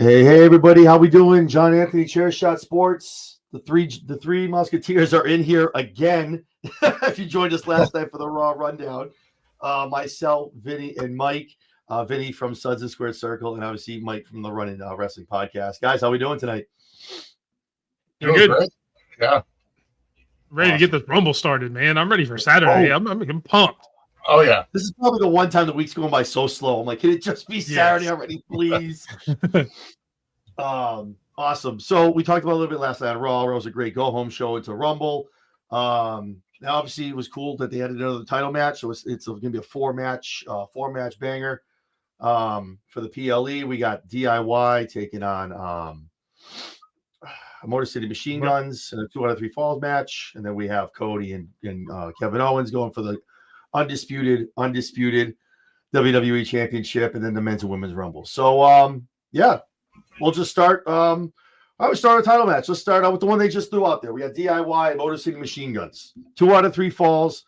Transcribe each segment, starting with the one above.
Hey, everybody! How we doing? John Anthony, ChairShot Sports. The three Musketeers are in here again. If you joined us last night for the Raw Rundown, myself, Vinny, and Mike. Vinny from Suds and Squared Circle, and obviously Mike from the Running Wrestling Podcast. Guys, how we doing tonight? Doing good. Great. Yeah. Ready to get this Rumble started, man. I'm ready for Saturday. I'm pumped. Oh, yeah. This is probably the one time the week's going by so slow. I'm like, can it just be Saturday already, please? Awesome. So we talked about a little bit last night on Raw. Raw was a great go-home show into Rumble. Now, obviously, it was cool that they had another title match. So it's going to be a four-match banger. For the PLE, we got DIY taking on Motor City Machine Guns in a 2 out of 3 falls match. And then we have Cody and Kevin Owens going for the undisputed WWE Championship, and then the men's and women's Rumble. So, yeah, we'll just start. I would start a title match. Let's start out with the one they just threw out there. We got DIY and Motor City Machine Guns. 2 out of 3 falls.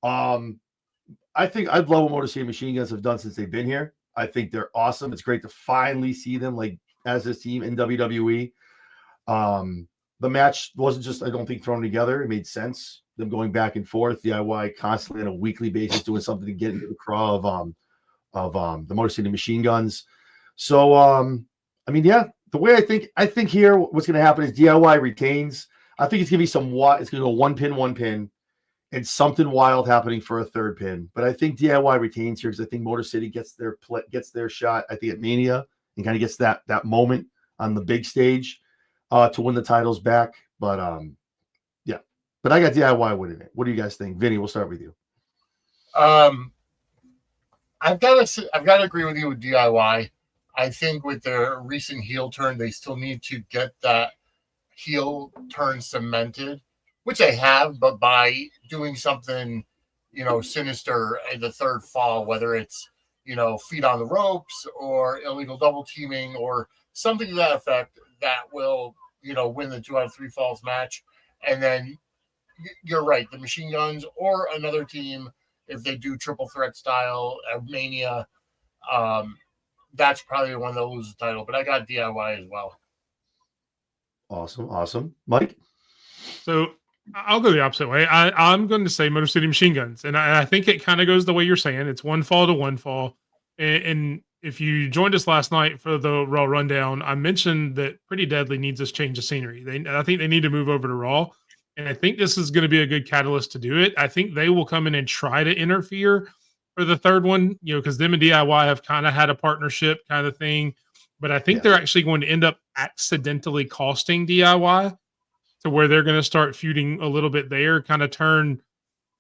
I think I'd love what Motor City Machine Guns have done since they've been here. I think they're awesome. It's great to finally see them like as this team in WWE. The match wasn't just, I don't think, thrown together. It made sense. Them going back and forth, DIY constantly on a weekly basis doing something to get into the craw of the Motor City Machine Guns. So, I mean, yeah, the way I think here what's going to happen is DIY retains. I think it's going to be it's going to go one pin, and something wild happening for a third pin. But I think DIY retains here because I think Motor City gets their shot, I think, at Mania and kind of gets that moment on the big stage to win the titles back. But yeah, but I got DIY winning it. What do you guys think? Vinny, we'll start with you. I've got to agree with you with DIY. I think with their recent heel turn, they still need to get that heel turn cemented, which they have, but by doing something, sinister in the third fall, whether it's, feet on the ropes or illegal double teaming or something to that effect, that will, win the 2 out of 3 falls match. And then you're right, the Machine Guns or another team, if they do triple threat style at Mania, that's probably the one that will lose the title. But I got DIY as well. Awesome. Mike? So I'll go the opposite way. I'm going to say Motor City Machine Guns. And I think it kind of goes the way you're saying. It's 1 fall to 1 fall. And if you joined us last night for the Raw Rundown, I mentioned that Pretty Deadly needs this change of scenery. I think they need to move over to Raw. And I think this is going to be a good catalyst to do it. I think they will come in and try to interfere for the third one, because them and DIY have kind of had a partnership kind of thing. But I think they're actually going to end up accidentally costing DIY to where they're going to start feuding a little bit there, kind of turn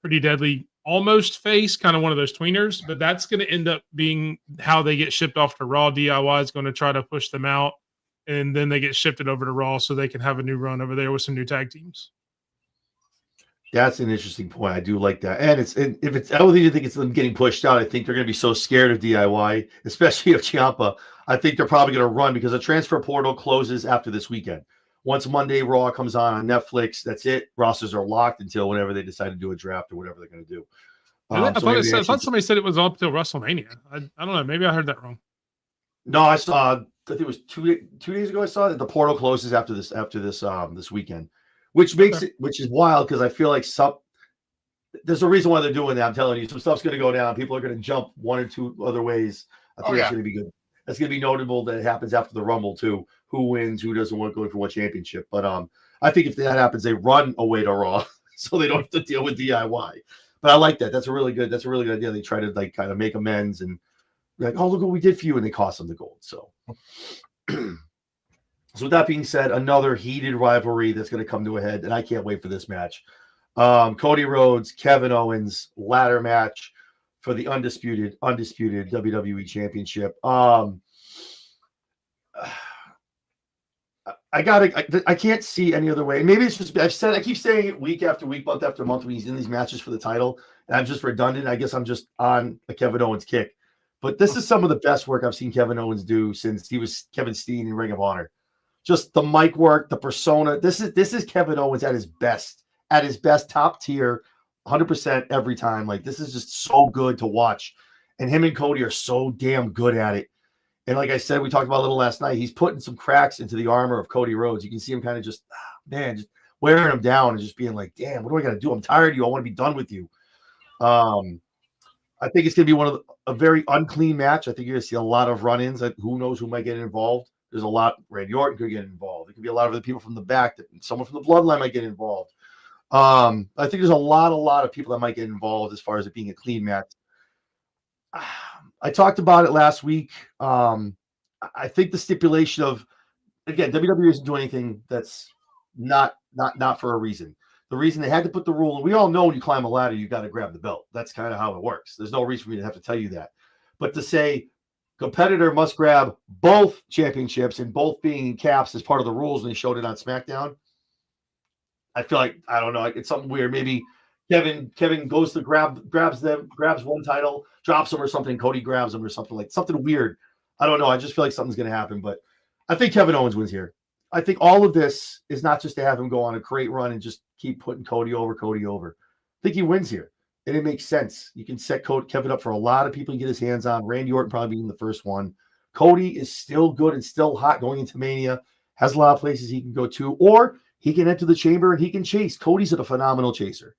Pretty Deadly almost face, kind of one of those tweeners. But that's going to end up being how they get shipped off to Raw. DIY is going to try to push them out, and then they get shifted over to Raw so they can have a new run over there with some new tag teams. That's an interesting point. I do like that. And I don't even think it's them getting pushed out. I think they're going to be so scared of DIY, especially of Ciampa. I think they're probably going to run because the transfer portal closes after this weekend. Once Monday Raw comes on Netflix, that's it. Rosters are locked until whenever they decide to do a draft or whatever they're going to do. I thought somebody said it was up till WrestleMania. I don't know. Maybe I heard that wrong. No, I think it was two days ago. I saw that the portal closes after this weekend. Which is wild because I feel like there's a reason why they're doing that. I'm telling you, some stuff's going to go down. People are going to jump 1 or 2 other ways. I think it's going to be good. It's going to be notable that it happens after the Rumble too. Who wins? Who doesn't want to go for what championship? But I think if that happens, they run away to Raw so they don't have to deal with DIY. But I like that. That's a really good idea. They try to like kind of make amends and be like, oh, look what we did for you, and they cost them the gold. So. So with that being said, another heated rivalry that's going to come to a head, and I can't wait for this match. Cody Rhodes, Kevin Owens, ladder match for the undisputed WWE Championship. I can't see any other way. Maybe it's just I keep saying it week after week, month after month when he's in these matches for the title, and I'm just redundant. I guess I'm just on a Kevin Owens kick. But this is some of the best work I've seen Kevin Owens do since he was Kevin Steen in Ring of Honor. Just the mic work, the persona. This is Kevin Owens at his best, top tier, 100% every time. Like, this is just so good to watch. And him and Cody are so damn good at it. And like I said, we talked about a little last night. He's putting some cracks into the armor of Cody Rhodes. You can see him kind of just, just wearing him down and just being like, damn, what do I got to do? I'm tired of you. I want to be done with you. I think it's going to be a very unclean match. I think you're going to see a lot of run-ins. Who knows who might get involved? There's a lot. Randy Orton could get involved. It could be a lot of the people from the back. Someone from the bloodline might get involved. I think there's a lot of people that might get involved as far as it being a clean match. I talked about it last week. I think the stipulation of, again, WWE isn't doing anything that's not for a reason. The reason they had to put the rule, and we all know when you climb a ladder, you got to grab the belt. That's kind of how it works. There's no reason for me to have to tell you that. But to say competitor must grab both championships and both being in caps as part of the rules, and they showed it on SmackDown, I feel like, I don't know, it's something weird. Maybe Kevin goes to grabs one title, drops him or something. Cody grabs him or something weird. I don't know. I just feel like something's going to happen, but I think Kevin Owens wins here. I think all of this is not just to have him go on a great run and just keep putting Cody over. I think he wins here, and it makes sense. You can set Kevin up for a lot of people to get his hands on. Randy Orton probably being the first one. Cody is still good and still hot going into Mania. Has a lot of places he can go to, or he can enter the chamber and he can chase. Cody's a phenomenal chaser.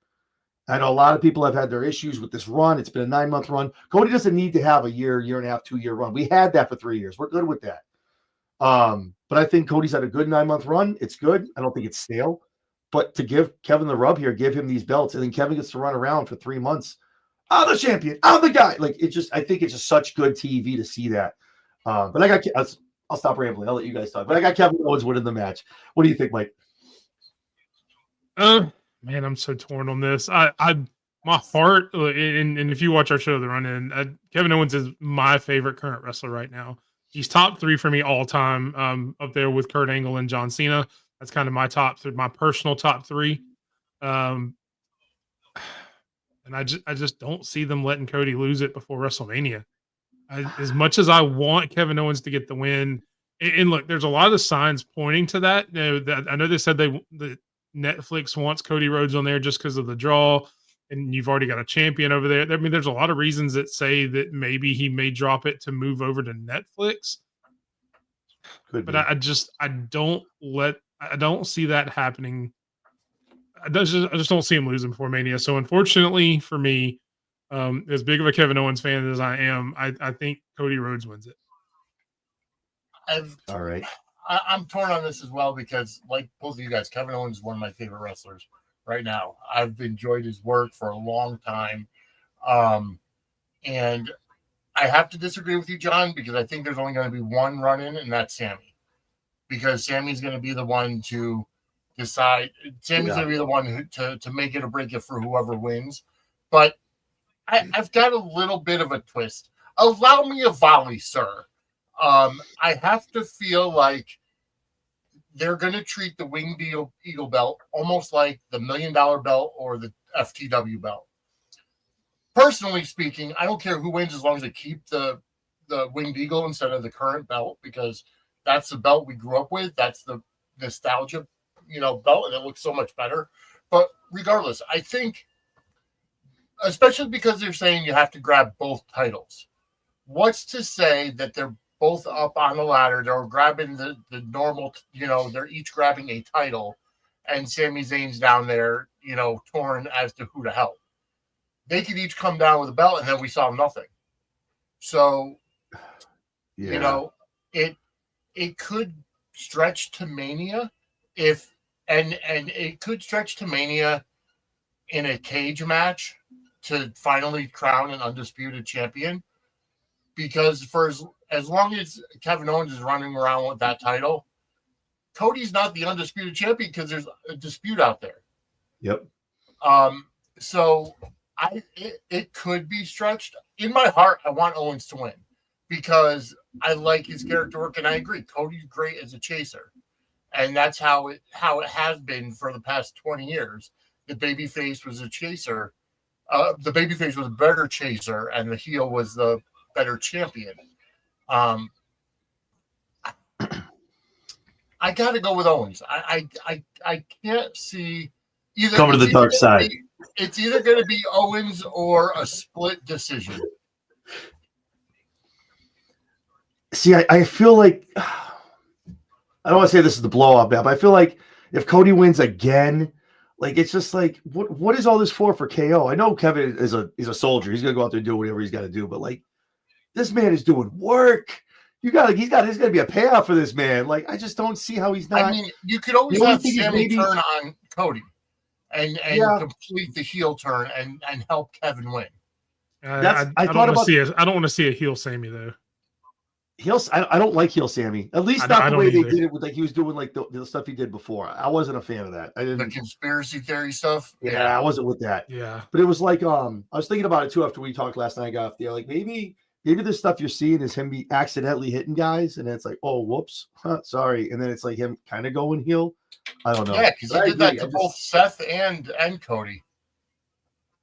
I know a lot of people have had their issues with this run. It's been a 9-month run. Cody doesn't need to have a year and a half, 2-year run. We had that for 3 years. We're good with that. But I think Cody's had a good 9-month run. It's good. I don't think it's stale. But to give Kevin the rub here, give him these belts, and then Kevin gets to run around for 3 months. I'm the champion. I'm the guy. Like, I think it's just such good TV to see that. But I'll stop rambling. I'll let you guys talk. But I got Kevin Owens winning the match. What do you think, Mike? Man, I'm so torn on this. My heart, and if you watch our show, The Run-In, Kevin Owens is my favorite current wrestler right now. He's top 3 for me all time, up there with Kurt Angle and John Cena. That's kind of my personal top 3. And I just don't see them letting Cody lose it before WrestleMania. As much as I want Kevin Owens to get the win, and look, there's a lot of signs pointing to that. I know they said that Netflix wants Cody Rhodes on there just because of the draw, and you've already got a champion over there. I mean, there's a lot of reasons that say that maybe he may drop it to move over to Netflix. But I don't see that happening. I just don't see him losing before Mania. So unfortunately for me, as big of a Kevin Owens fan as I am, I think Cody Rhodes wins it. All right. I'm torn on this as well because, like both of you guys, Kevin Owens is one of my favorite wrestlers right now. I've enjoyed his work for a long time. And I have to disagree with you, John, because I think there's only going to be one run-in, and that's Sammy. Because Sammy's going to be the one to decide. Sammy's going to be the one to make it or break it for whoever wins. But I've got a little bit of a twist. Allow me a volley, sir. I have to feel like they're going to treat the Winged Eagle belt almost like the $1 million belt or the FTW belt. Personally speaking, I don't care who wins as long as they keep the Winged Eagle instead of the current belt, because that's the belt we grew up with. That's the nostalgia, belt, and it looks so much better. But regardless, I think, especially because they're saying you have to grab both titles, what's to say that they're both up on the ladder, they're grabbing the normal, they're each grabbing a title, and Sami Zayn's down there, torn as to who to help. They could each come down with a belt, and then we saw nothing. So, it could stretch to Mania and it could stretch to Mania in a cage match to finally crown an undisputed champion. Because for as long as Kevin Owens is running around with that title, Cody's not the undisputed champion because there's a dispute out there. Yep. So it could be stretched. In my heart, I want Owens to win because I like his character work, and I agree. Cody's great as a chaser, and that's how it has been for the past 20 years. The babyface was a chaser. The babyface was a better chaser, and the heel was the better champion. I got to go with Owens. I can't see either. Come to the dark side. It's either going to be Owens or a split decision. See, I feel like I don't want to say this is the blow up, but I feel like if Cody wins again, like it's just like what is all this for KO? I know Kevin is he's a soldier. He's gonna go out there and do whatever he's got to do, but like this man is doing work. There's got to be a payoff for this man. Like I just don't see how he's not. I mean, you could always have Sammy turn on Cody and complete the heel turn and help Kevin win. I don't want to see a heel Sammy though. I don't like heel Sammy. At least not the way they did it with like he was doing like the stuff he did before. I wasn't a fan of that. I didn't the conspiracy theory stuff. Yeah, I wasn't with that. Yeah. But it was like I was thinking about it too after we talked last night. I got off there. Like maybe this stuff you're seeing is him be accidentally hitting guys, and it's like, oh whoops, sorry. And then it's like him kind of going heel. I don't know. Yeah, because he did that to both Seth and Cody.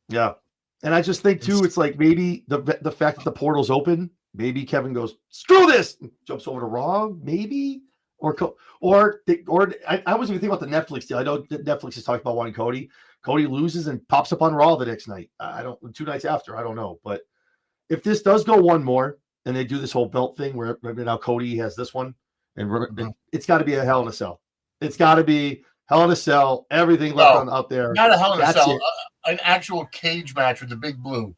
Yeah. And I just think too, it's like maybe the fact that the portal's open. Maybe Kevin goes, screw this, jumps over to Raw, maybe, or I wasn't even thinking about the Netflix deal. I know that Netflix has talked about wanting Cody. Cody loses and pops up on Raw the next night. 2 nights after, I don't know. But if this does go one more and they do this whole belt thing where now Cody has this one, and it's got to be a Hell in a Cell. It's got to be Hell in a Cell. Everything left out there. Not a Hell in a Cell, an actual cage match with the Big Blue.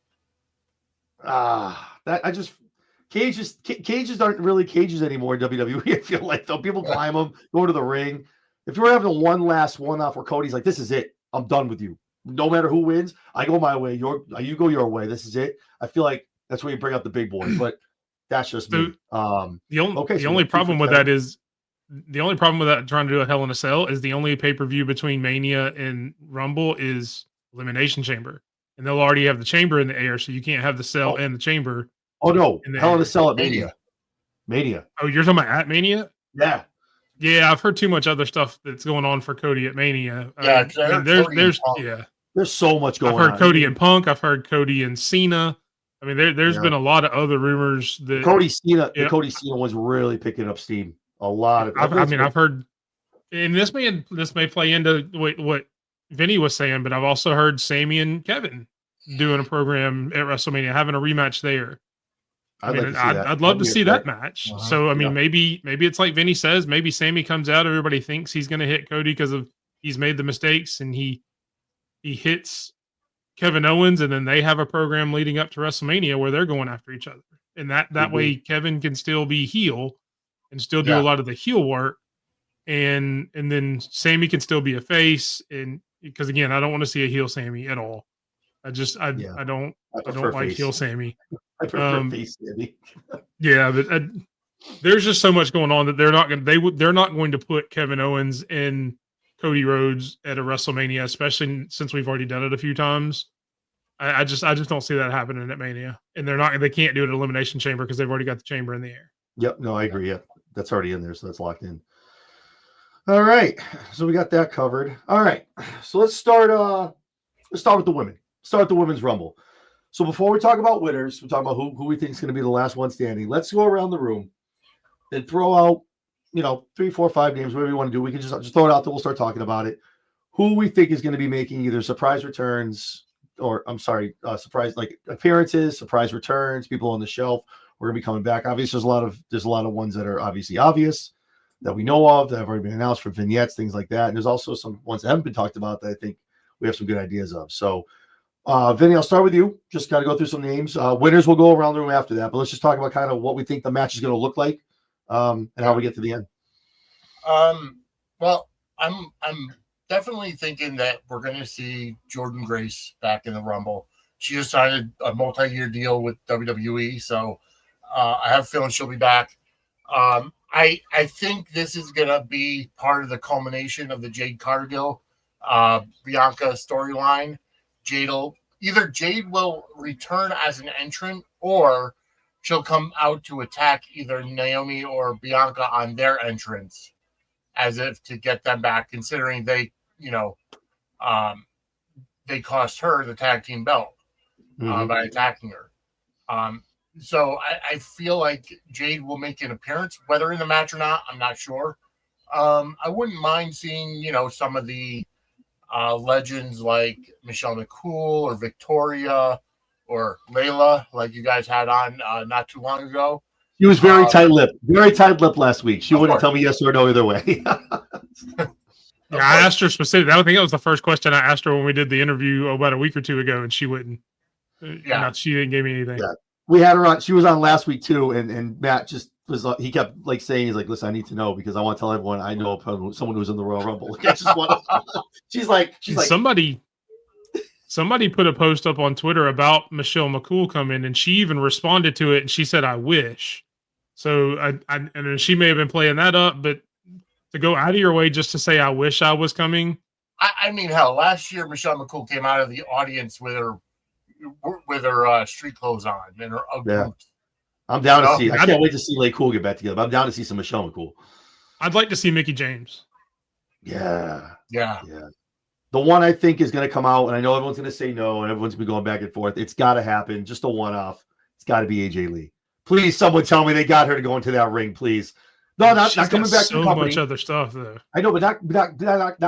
Cages aren't really cages anymore in WWE. I feel like though people climb them, go to the ring. If you're having a one off where Cody's like, "This is it, I'm done with you. No matter who wins, I go my way. You go your way. This is it." I feel like that's where you bring out the big boys, but that's just me. The only problem with that trying to do a Hell in a Cell is the only pay-per-view between Mania and Rumble is Elimination Chamber, and they'll already have the chamber in the air, so you can't have the cell and the chamber. Oh no! Hell in a Cell at Mania. Mania. Oh, you're talking about at Mania? Yeah. Yeah, I've heard too much other stuff that's going on for Cody at Mania. Yeah, there's so much going on. I've heard Cody and Punk. I've heard Cody and Cena. I mean, there's been a lot of other rumors that Cody Cena was really picking up steam. A lot of. I've heard, and this may play into what Vinny was saying, but I've also heard Sammy and Kevin doing a program at WrestleMania, having a rematch there. I'd love to see that match. Uh-huh. So, I mean, maybe it's like Vinny says, maybe Sammy comes out, everybody thinks he's going to hit Cody because he's made the mistakes, and he hits Kevin Owens, and then they have a program leading up to WrestleMania where they're going after each other. And that way Kevin can still be heel and still do a lot of the heel work. And then Sammy can still be a face. And because again, I don't want to see a heel Sammy at all. I don't like heel Sammy. I prefer face Sammy. Yeah, but there's just so much going on that they're not going to put Kevin Owens and Cody Rhodes at a WrestleMania, especially since we've already done it a few times. I just don't see that happening at Mania, and they can't do it at Elimination Chamber because they've already got the chamber in the air. Yep, no, I agree. Yeah, that's already in there, so that's locked in. All right, so we got that covered. All right, so let's start with the women. Start the Women's Rumble. So before we talk about winners, we talk about who we think is going to be the last one standing. Let's go around the room and throw out, 3, 4, 5 names, whatever you want to do. We can just throw it out there. We'll start talking about it. Who we think is going to be making either surprise returns or, surprise like appearances, surprise returns, people on the shelf. We're going to be coming back. Obviously, there's a lot of ones that are obviously obvious that we know of that have already been announced for vignettes, things like that. And there's also some ones that haven't been talked about that I think we have some good ideas of. So, Vinny, I'll start with you. Just got to go through some names. Winners will go around the room after that, but let's just talk about kind of what we think the match is going to look like, and how we get to the end. Well, I'm definitely thinking that we're going to see Jordynne Grace back in the Rumble. She just signed a multi-year deal with WWE, so I have a feeling she'll be back. I think this is going to be part of the culmination of the Jade Cargill Bianca storyline. Jade will return as an entrant, or she'll come out to attack either Naomi or Bianca on their entrance, as if to get them back, considering they cost her the tag team belt by attacking her. So I feel like Jade will make an appearance, whether in the match or not, I'm not sure. I wouldn't mind seeing, some of the legends like Michelle McCool or Victoria or Layla, like you guys had on not too long ago. She was very tight-lipped last week. She wouldn't tell me yes or no either way. Yeah, I asked her specifically. I think that was the first question I asked her when we did the interview about a week or two ago, and she wouldn't. She didn't give me anything. Yeah, we had her on. She was on last week too, and Matt just was. He kept like saying, "He's like, listen, I need to know because I want to tell everyone I know someone who's in the Royal Rumble." I just want. She's like somebody put a post up on Twitter about Michelle McCool coming, and she even responded to it, and she said, "I wish." So and she may have been playing that up, but to go out of your way just to say I wish I was coming. I mean, hell, last year Michelle McCool came out of the audience with her street clothes on and her boots. I'm down to see. I can't wait to see Lay Cool get back together. But I'm down to see some Michelle McCool. I'd like to see Mickey James. Yeah. The one I think is going to come out, and I know everyone's going to say no, and everyone's going to be going back and forth. It's got to happen. Just a one-off. It's got to be AJ Lee. Please, someone tell me they got her to go into that ring, please. No, not coming back to the company. So much other stuff though. I know, but not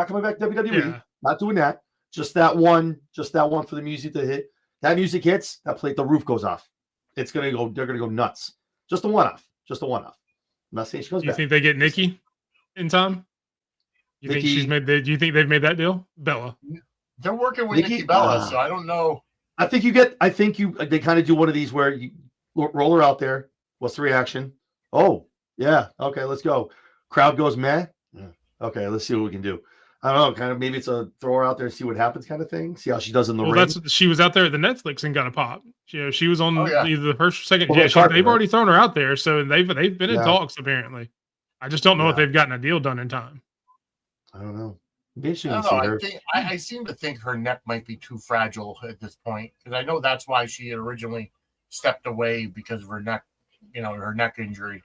coming back to WWE. Yeah. Not doing that. Just that one for the music to hit. That music hits, the roof goes off. It's gonna go. They're gonna go nuts. Just a one-off. I'm not saying she goes back. You think they get Nikki in time? Do you think they've made that deal? Bella. They're working with Nikki Bella, so I don't know. They kind of do one of these where you roll her out there. What's the reaction? Oh. Yeah. Okay, let's go. Crowd goes meh. Yeah. Okay, let's see what we can do. I don't know. Kind of maybe it's a throw her out there and see what happens kind of thing. See how she does in the ring. She was out there at the Netflix and got a pop. She was on either the first or second. Well, they've already thrown her out there, so they've been in talks apparently. I just don't know if they've gotten a deal done in time. I don't know. I seem to think her neck might be too fragile at this point because I know that's why she had originally stepped away because of her neck, her neck injury.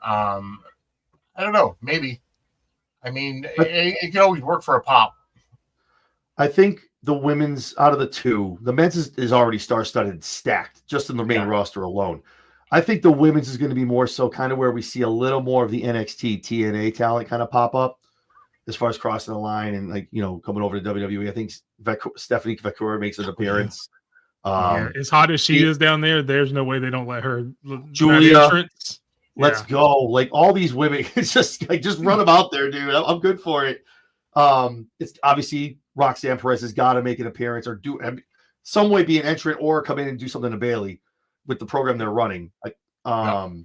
I don't know. Maybe. I mean, it can always work for a pop. I think the women's out of the two, the men's is already star-studded, stacked just in the main roster alone. I think the women's is going to be more so kind of where we see a little more of the NXT TNA talent kind of pop up as far as crossing the line and coming over to WWE. I think Stephanie Vakura makes an appearance. As hot as she is down there's no way they don't let her. Julia. Let's go. Like all these women, it's just run them out there, dude. I'm good for it. It's obviously Roxanne Perez has got to make an appearance or do some way be an entrant or come in and do something to Bailey with the program they're running. Do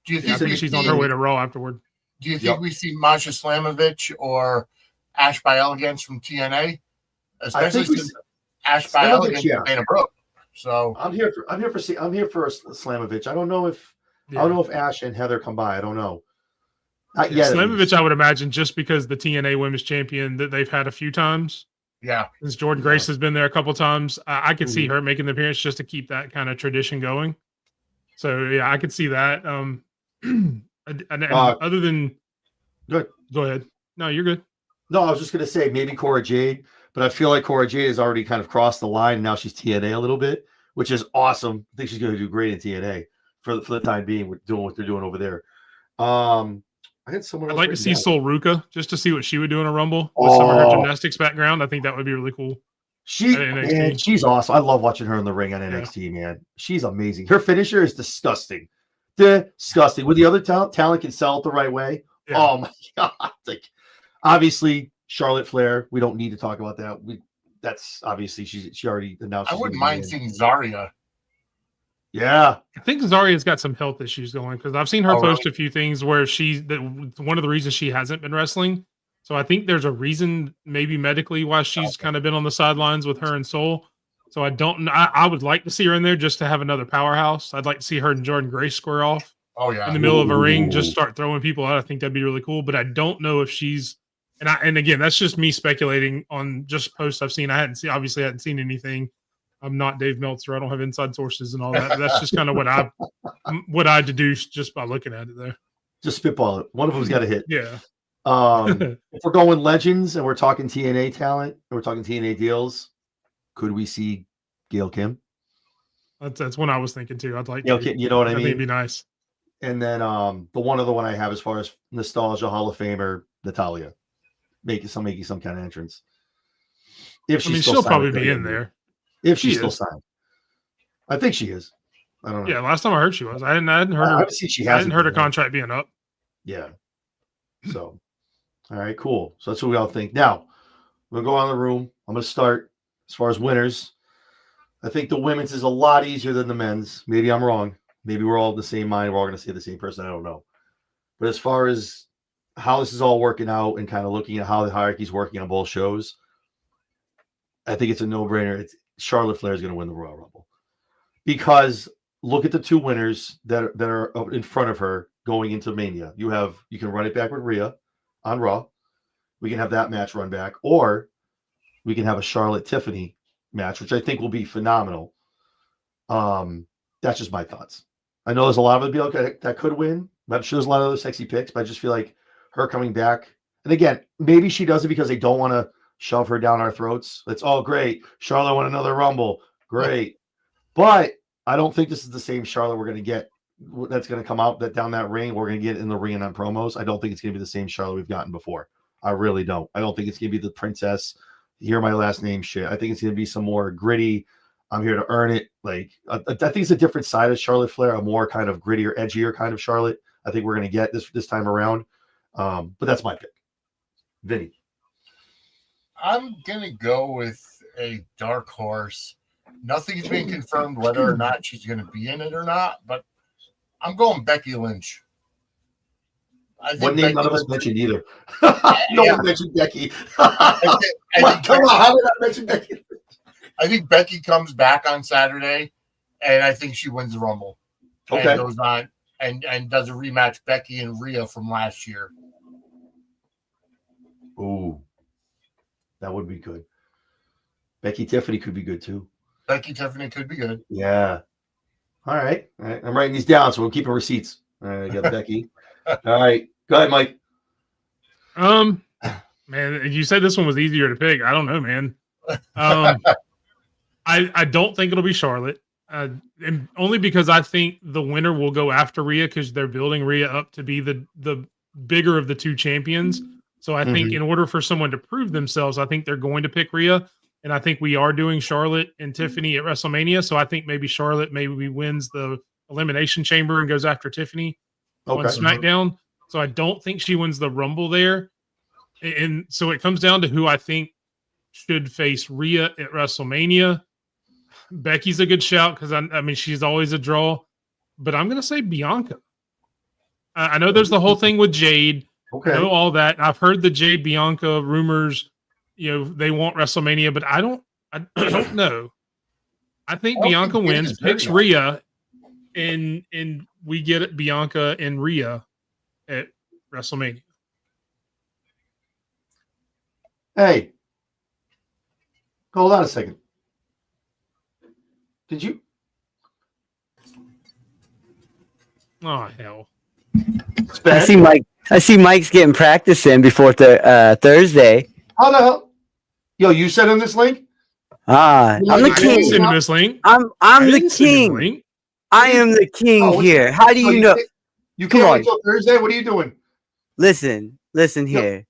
you think she's on her way to Raw afterward? Do you think we see Masha Slamovich or Ash by Elegance from TNA? Especially since Ash by Elegance is Dana Brooke. So I'm here for Slamovich. I don't know if Ash and Heather come by. I don't know. Slamovich, I would imagine, just because the TNA Women's Champion that they've had a few times. Yeah. Since Jordan Grace has been there a couple times, I could see her making the appearance just to keep that kind of tradition going. So, yeah, I could see that. Other than... Good. Go ahead. No, you're good. No, I was just going to say maybe Cora Jade, but I feel like Cora Jade has already kind of crossed the line, and now she's TNA a little bit, which is awesome. I think she's going to do great in TNA. For the time being, with doing what they're doing over there. I'd like to see Sol Ruka just to see what she would do in a Rumble with some of her gymnastics background. I think that would be really cool. She's awesome. I love watching her in the ring on NXT, man. She's amazing. Her finisher is disgusting. Disgusting. With the other talent can sell it the right way. Yeah. Oh my god! Obviously, Charlotte Flair. We don't need to talk about that. That's obviously she already announced. I wouldn't mind seeing Zarya. Yeah, I think Zaria's got some health issues going because I've seen her post a few things where one of the reasons she hasn't been wrestling. So I think there's a reason, maybe medically, why she's kind of been on the sidelines with her and Soul. So I would like to see her in there just to have another powerhouse. I'd like to see her and Jordan Grace square off. Oh yeah, in the middle of a ring, just start throwing people out. I think that'd be really cool. But I don't know if she's and again, that's just me speculating on just posts I've seen. I hadn't seen anything. I'm not Dave Meltzer. I don't have inside sources and all that. But that's just kind of what I deduced just by looking at it there. Just spitball it. One of them's got to hit. Yeah. If we're going legends and we're talking TNA talent and we're talking TNA deals, could we see Gail Kim? That's one I was thinking too. I'd like Gail Kim, you know what I mean? I think it'd be nice. And then the one other one I have as far as nostalgia Hall of Famer, Natalya, making some kind of entrance. If she'll probably be in there. If she's still signed. I think she is. I don't know. Yeah, last time I heard she was. I hadn't heard I her. haven't seen she I hasn't hadn't heard her been, right? contract being up. Yeah. So, all right, cool. So that's what we all think. Now, we'll go on the room. I'm going to start as far as winners. I think the women's is a lot easier than the men's. Maybe I'm wrong. Maybe we're all in the same mind. We're all going to say the same person. I don't know. But as far as how this is all working out and kind of looking at how the hierarchy is working on both shows, I think it's a no-brainer. It's Charlotte Flair is going to win the Royal Rumble because look at the two winners that are up in front of her going into Mania. You can run it back with Rhea on Raw. We can have that match run back, or we can have a Charlotte Tiffany match, which I think will be phenomenal. That's just my thoughts. I know there's a lot of it be okay that could win. I'm sure there's a lot of other sexy picks, but I just feel like her coming back. And again, maybe she does it because they don't want to shove her down our throats. It's all great. Charlotte won another Rumble. Great. But I don't think this is the same Charlotte we're going to get. That's going to come out that down that ring. We're going to get in the ring and on promos. I don't think it's going to be the same Charlotte we've gotten before. I really don't. I don't think it's going to be the princess. Hear my last name shit. I think it's going to be some more gritty. I'm here to earn it. Like I think it's a different side of Charlotte Flair, a more kind of grittier, edgier kind of Charlotte. I think we're going to get this time around. But that's my pick. Vinny. I'm gonna go with a dark horse. Nothing's been confirmed whether or not she's gonna be in it or not, but I'm going Becky Lynch. One name none of us mentioned either. No Yeah. one mentioned Becky. I think Come on, how did I mention Becky? I think Becky comes back on Saturday, and I think she wins the Rumble. Okay. And goes on and does a rematch Becky and Rhea from last year. Ooh, that would be good. Becky Tiffany could be good too. Becky Tiffany could be good. Yeah. All right. I'm writing these down, so we'll keep our receipts. All right, I got Becky. All right. Go ahead, Mike. Man, you said this one was easier to pick. I don't know, man. I don't think it'll be Charlotte. And only because I think the winner will go after Rhea because they're building Rhea up to be the bigger of the two champions. So I think in order for someone to prove themselves, I think they're going to pick Rhea. And I think we are doing Charlotte and Tiffany at WrestleMania. So I think maybe Charlotte maybe wins the Elimination Chamber and goes after Tiffany on SmackDown. So I don't think she wins the Rumble there. And so it comes down to who I think should face Rhea at WrestleMania. Becky's a good shout because I mean she's always a draw, but I'm gonna say Bianca. I know there's the whole thing with Jade. Okay. I know all that. I've heard the Jade Bianca rumors. You know they want WrestleMania, but I don't know. I think Bianca wins, picks Rhea, and we get Bianca and Rhea at WrestleMania. Hey, hold on a second. Did you? Oh hell! I see Mike's getting practice in before Thursday. How the hell? Yo, you sent him this link? I'm the I didn't king. send him this link. I'm the king. I am the king here. How do you know? You can't wait until Thursday? What are you doing? Listen here.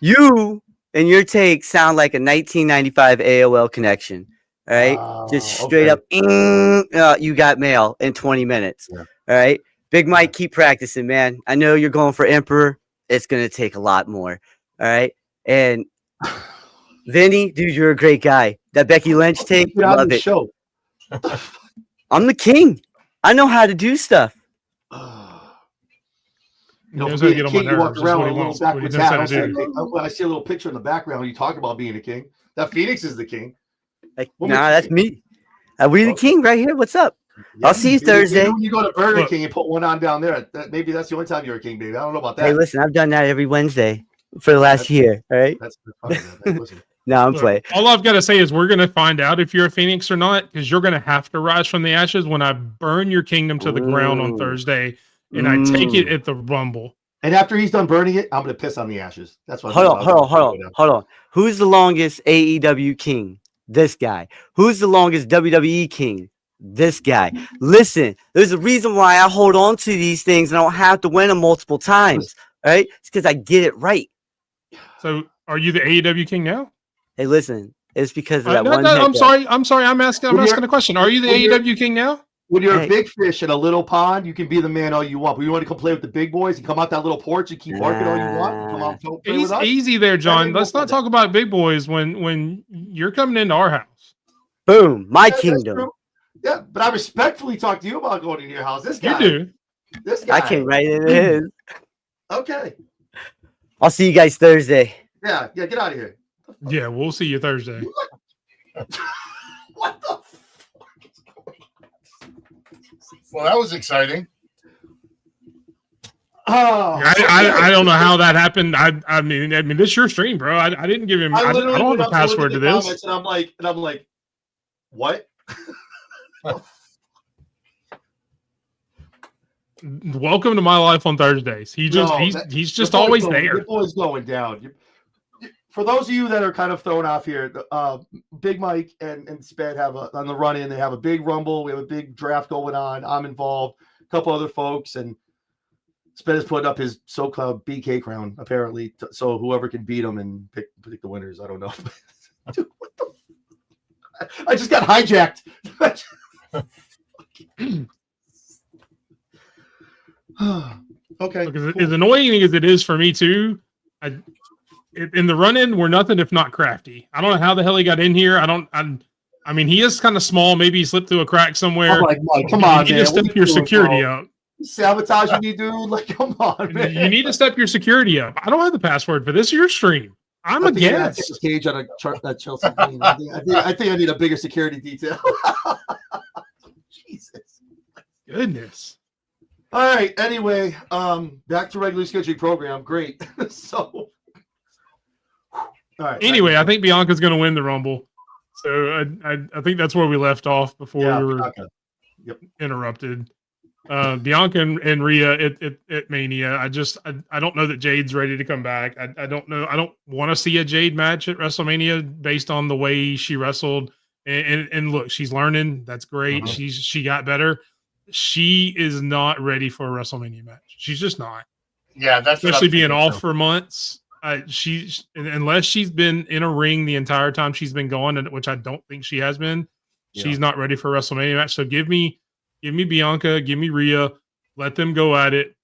You and your take sound like a 1995 AOL connection. All right, just straight up. You got mail in 20 minutes. Yeah. All right, Big Mike, keep practicing, man. I know you're going for Emperor. It's gonna take a lot more. All right, and Vinny, dude, you're a great guy. That Becky Lynch take, love it. Show. I'm the king. I know how to do stuff. You know, Knows for how to being get a on my king, you walk nerves, is around what with he a little wants, what he backwards knows hat. how I to say, do. when I see a little picture in the background when you talk about being a king, that Phoenix is the king. Like, What nah, makes that's you- me. We the king right here. What's up? I'll see you maybe Thursday. when you go to Burger Look. King and put one on down there, maybe that's the only time you're a king, baby. I don't know about that. Hey, listen, I've done that every Wednesday for the last year. All right. That's fine, man. Listen. No, I'm Look, playing. all I've got to say is we're going to find out if you're a Phoenix or not because you're going to have to rise from the ashes when I burn your kingdom to the ground on Ooh. Thursday and I take it at the Rumble. And after he's done burning it, I'm gonna piss on the ashes. That's what. Hold on. Who's the longest AEW king? This guy. Who's the longest WWE king? This guy. Listen, there's a reason why I hold on to these things and I don't have to win them multiple times. Right? It's because I get it right. So are you the AEW king now? Hey, listen, it's because of that No, one. I'm hiccup. sorry. I'm asking a question. Are you the Well, you're- AEW king now? when you're Hey. a big fish in a little pond, you can be the man all you want. But you want to come play with the big boys and come out that little porch and keep barking all you want. And come out and play with us. Easy there, John. ain't Let's no not fun. talk about big boys when you're coming into our house. Boom, my Yeah, that's kingdom. true. Yeah, but I respectfully talk to you about going into your house. This guy, You do. this guy. I came right into his. Okay. I'll see you guys Thursday. Yeah, get out of here. Yeah, we'll see you Thursday. What the fuck is going on? Well, that was exciting. Oh, I don't know how that happened. I mean, this is your stream, bro. I didn't give him. I literally don't went have a up to look at password the to this. comments, and I'm like, what? Welcome to my life on Thursdays. He's just always there. Your boy's going down. For those of you that are kind of thrown off here, Big Mike and Sped have on the run in. They have a big rumble. We have a big draft going on. I'm involved. A couple other folks, and Sped is putting up his so-called BK crown apparently. So whoever can beat him and pick the winners. I don't know. Dude, what the? I just got hijacked. Okay. Because cool. as annoying as it is for me too, in the run-in, we're nothing if not crafty. I don't know how the hell he got in here. I mean, he is kind of small. Maybe he slipped through a crack somewhere. I'm like, Mike, come on, you need man. to step your security up. Sabotaging me, dude. Like, come on, man. You need to step your security up. I don't have the password for this. Is your stream. I'm a guest. Cage on a Chelsea game. I think I need a bigger security detail. Jesus. Goodness. All right. Anyway, back to regularly scheduled program. Great. So, all right. Anyway, I think Bianca's going to win the Rumble. So I think that's where we left off before we were interrupted. Bianca and Rhea at Mania. I don't know that Jade's ready to come back. I don't know. I don't want to see a Jade match at WrestleMania based on the way she wrestled. And look, she's learning. That's great. She got better. She is not ready for a WrestleMania match. She's just not. Yeah, that's especially being off for months. Unless she's been in a ring the entire time she's been going, which I don't think she has been. She's not ready for a WrestleMania match. So give me Bianca, give me Rhea, let them go at it,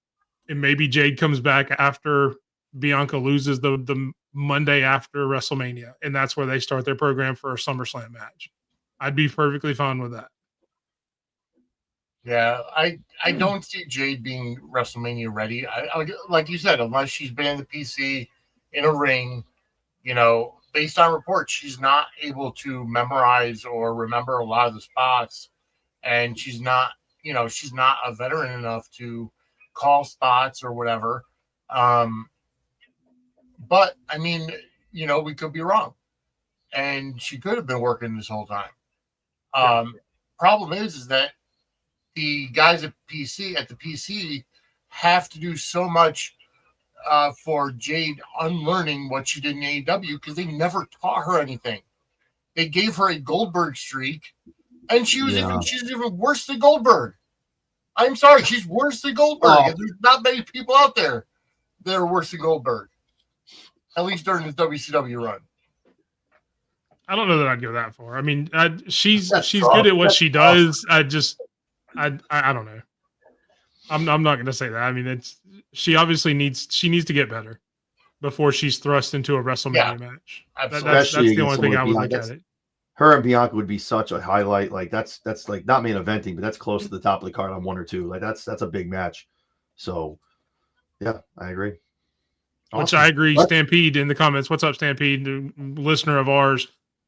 and maybe Jade comes back after Bianca loses the Monday after WrestleMania, and that's where they start their program for a SummerSlam match. I'd be perfectly fine with that. Yeah, I don't see Jade being WrestleMania ready. I like you said, unless she's been in the PC in a ring, based on reports, she's not able to memorize or remember a lot of the spots, and she's not a veteran enough to call spots or whatever. But I mean, we could be wrong, and she could have been working this whole time. Problem is that the guys at the PC have to do so much for Jade unlearning what she did in AEW because they never taught her anything. They gave her a Goldberg streak, and she's even worse than Goldberg. I'm sorry, she's worse than Goldberg. And there's not many people out there that are worse than Goldberg, at least during the WCW run. I don't know that I'd go that far. I mean, she's good at what she does. I don't know. I'm not going to say that. I mean, she obviously needs to get better before she's thrust into a WrestleMania match. That's the only thing I would look at it. Her and Bianca would be such a highlight. Like that's like not main eventing, but that's close to the top of the card on 1 or 2. Like that's a big match. So yeah, I agree. Awesome. Which I agree. Stampede in the comments. What's up, Stampede? The listener of ours.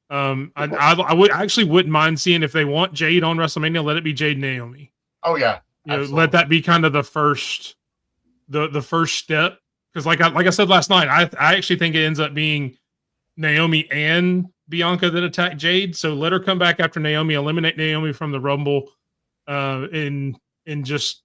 I wouldn't mind seeing if they want Jade on WrestleMania, let it be Jade Naomi. Oh yeah, let that be kind of the first step. Because like I said last night, I actually think it ends up being Naomi and Bianca that attack Jade. So let her come back after Naomi, eliminate Naomi from the Rumble, and just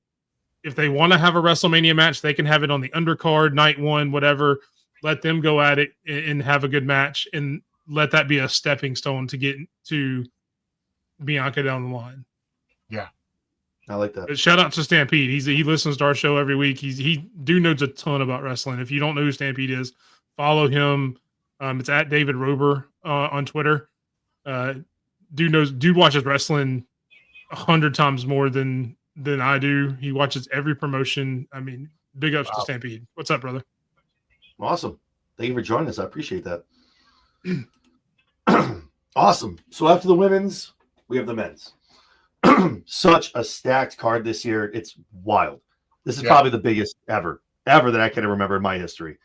if they want to have a WrestleMania match, they can have it on the undercard, night 1, whatever. Let them go at it and have a good match, and let that be a stepping stone to get to Bianca down the line. Yeah, I like that. But shout out to Stampede. He listens to our show every week. He knows a ton about wrestling. If you don't know who Stampede is, follow him. It's at David Rober on Twitter. Dude watches wrestling 100 times more than I do. He watches every promotion. I mean, big ups to Stampede. What's up, brother? Awesome. Thank you for joining us. I appreciate that. Awesome. So after the women's, we have the men's. Such a stacked card this year. It's wild. This is probably the biggest ever that I can remember in my history.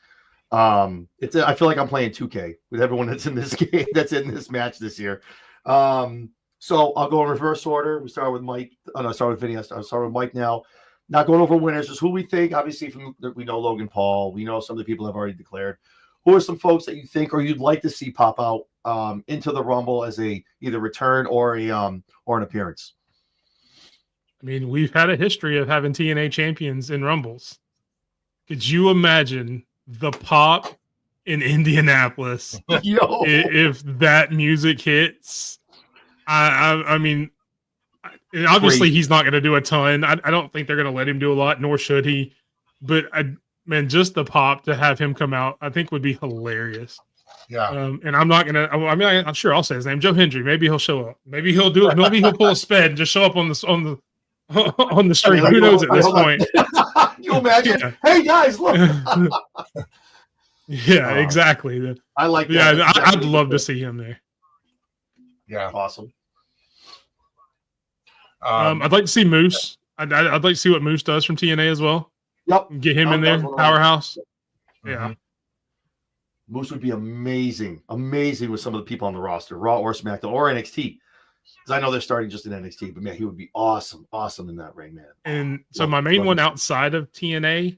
I feel like I'm playing 2K with everyone that's in this game, that's in this match this year. So I'll go in reverse order. We start with Mike. Oh, no, start with Vinny. I'll start with Mike now. Not going over winners, just who we think. Obviously, we know Logan Paul. We know some of the people have already declared. Who are some folks that you think or you'd like to see pop out into the Rumble as a either return or an appearance? I mean, we've had a history of having TNA champions in Rumbles. Could you imagine the pop in Indianapolis if that music hits? I mean, obviously he's not going to do a ton. I don't think they're going to let him do a lot, nor should he. But man, just the pop to have him come out, I think would be hilarious. Yeah. And I'm not gonna. I mean, I'm sure I'll say his name, Joe Hendry. Maybe he'll show up. Maybe he'll do it. Maybe he'll pull a sped and just show up on the stream. Who knows at this point? Can you imagine? Yeah. Hey guys, look. Yeah, exactly. I like that. Yeah, I'd love to see him there. Yeah, awesome. I'd like to see Moose. I'd like to see what Moose does from TNA as well. Yep, get him in there, powerhouse. Mm-hmm. Yeah, Moose would be amazing with some of the people on the roster, Raw or SmackDown or NXT. Because I know they're starting just in NXT, but man, he would be awesome in that ring, man. And so my main one outside of TNA,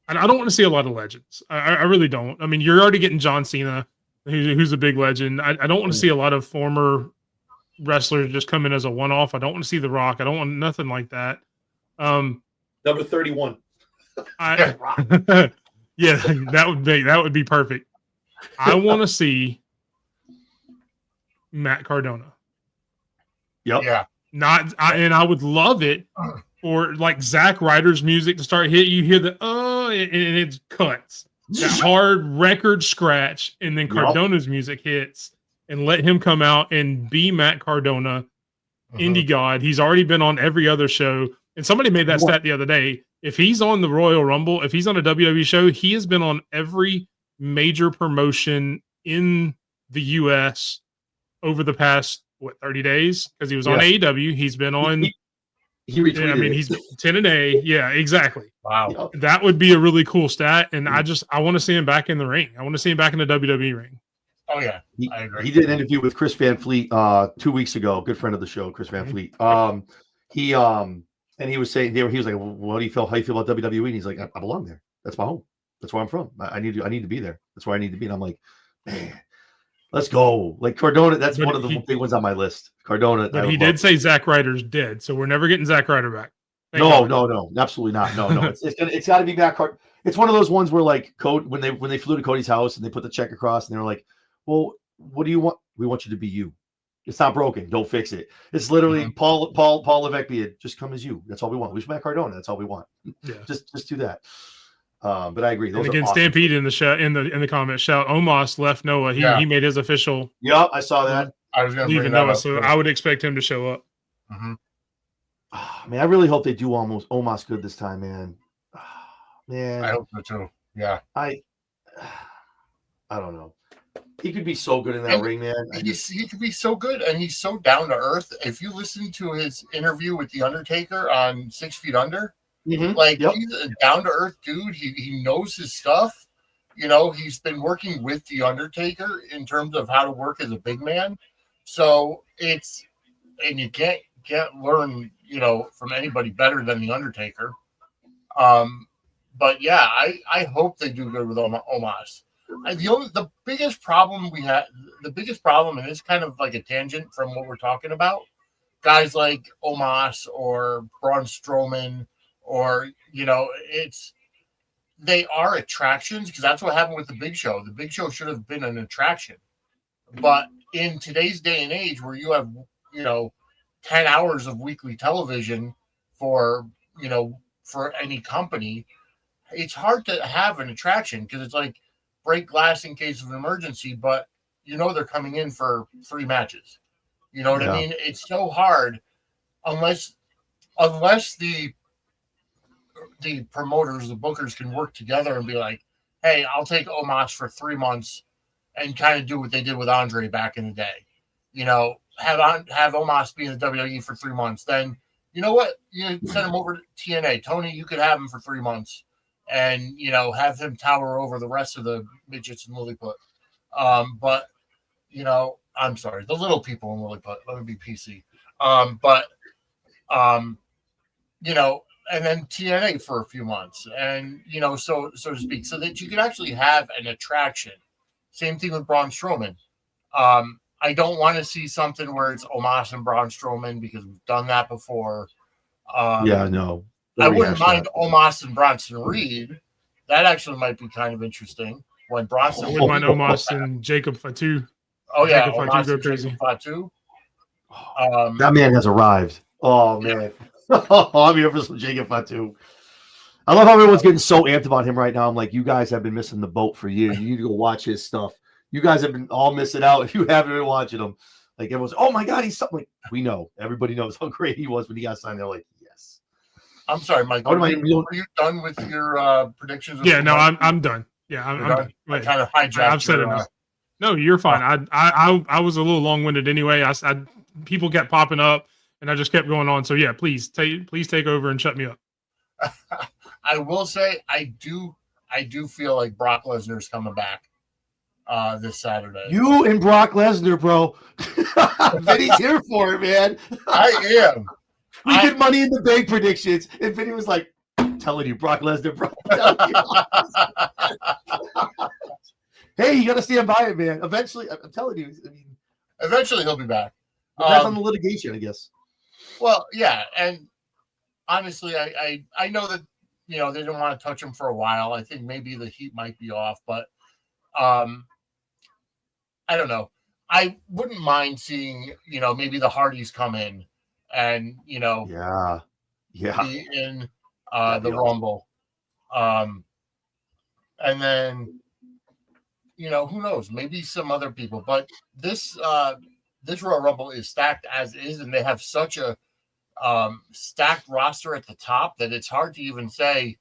and I don't want to see a lot of legends. I really don't. I mean, you're already getting John Cena, who's a big legend. I don't want to see a lot of former wrestlers just come in as a one-off. I don't want to see The Rock. I don't want nothing like that. Number 31. Yeah, that would be perfect. I want to see Matt Cardona. Yep. Yeah. And I would love it for like Zack Ryder's music to start hit. You hear the and it cuts that hard record scratch, and then Cardona's music hits, and let him come out and be Matt Cardona, Indie God. He's already been on every other show, and somebody made that stat the other day. If he's on the Royal Rumble, if he's on a WWE show, he has been on every major promotion in the U.S. over the past 30 days, because he was on AEW. He's been on. He retweeted. I mean, he's 10-A. Yeah, exactly. Wow, that would be a really cool stat, and I want to see him back in the ring. I want to see him back in the WWE ring. Oh yeah, I agree. He did an interview with Chris Van Fleet 2 weeks ago. Good friend of the show, Chris Van Fleet. And he was saying he was like, "What do you feel? How you feel about WWE?" And he's like, "I belong there. That's my home. That's where I'm from. I need to be there. That's where I need to be." And I'm like, man, let's go. Like Cardona, that's one of the big ones on my list. Cardona. But he did say Zack Ryder's dead, so we're never getting Zack Ryder back. No, absolutely not. No. It's got to be back. It's one of those ones where like when they flew to Cody's house and they put the check across and they were like, "Well, what do you want? We want you to be you. It's not broken. Don't fix it." It's literally Paul Levesque being, just come as you. That's all we want. We should Matt Cardona. That's all we want. Yeah. Just do that. But I agree. Those and again, awesome. Stampede in the comments shout Omos left Noah. He made his official. Yeah, I saw that. I was going to leave Noah, so I would expect him to show up. Man, I really hope they do Omos good this time, man. Man, I hope so too. Yeah, I don't know. He could be so good in that ring, man. He could be so good, and he's so down to earth. If you listen to his interview with The Undertaker on 6 Feet Under, he's a down to earth dude. He knows his stuff. You know, he's been working with The Undertaker in terms of how to work as a big man. So and you can't learn, from anybody better than The Undertaker. But yeah, I hope they do good with Omos. The biggest problem we had, and it's kind of like a tangent from what we're talking about, guys like Omos or Braun Strowman, or they are attractions, because that's what happened with the Big Show. The Big Show should have been an attraction, but in today's day and age, where you have 10 hours of weekly television for any company, it's hard to have an attraction, because it's like break glass in case of an emergency, but they're coming in for 3 matches. You know what I mean? It's so hard. unless the promoters, the bookers can work together and be like, hey, I'll take Omos for 3 months and kind of do what they did with Andre back in the day. Have Omos be in the WWE for 3 months. Then you know what? You send him over to TNA. Tony, you could have him for 3 months and have him tower over the rest of the midgets in Lilliput. But I'm sorry, the little people in Lilliput. Let me be PC. And then TNA for a few months, and so to speak, so that you can actually have an attraction. Same thing with Braun Strowman. I don't want to see something where it's Omos and Braun Strowman because we've done that before. No. I wouldn't mind Omos and Bronson Reed. That actually might be kind of interesting when Bronson. I wouldn't mind Omos and Jacob Fatu. Oh yeah, Jacob Omos Fatu go and crazy. Jacob Fatu. That man has arrived. Oh man. I'm here for some Jacob Fatu. I love how everyone's getting so amped about him right now. I'm like, you guys have been missing the boat for years. You need to go watch his stuff. You guys have been all missing out if you haven't been watching him. Like everyone's, oh my God, he's something. Like, we know. Everybody knows how great he was when he got signed. They're like, yes. I'm sorry, Mike. Are you done with your predictions? Yeah, no, I'm done. Yeah, I'm done. I kind of hijacked. I've said enough. No, you're fine. I was a little long-winded anyway. I people kept popping up, and I just kept going on. So yeah, please take over and shut me up. I will say I do feel like Brock Lesnar's coming back this Saturday. You and Brock Lesnar, bro. Vinny's here for it, man. I am. We did Money in the Bank predictions, and Vinny was like, I'm telling you, Brock Lesnar, bro. Hey, you got to stand by it, man. Eventually, I'm telling you. Eventually, he'll be back. That's on the litigation, I guess. Well, yeah, and honestly, I know that they didn't want to touch him for a while. I think maybe the heat might be off, but I don't know. I wouldn't mind seeing maybe the Hardys come in and be in the Rumble, and then who knows, maybe some other people. But this Royal Rumble is stacked as is, and they have such a stacked roster at the top that it's hard to even say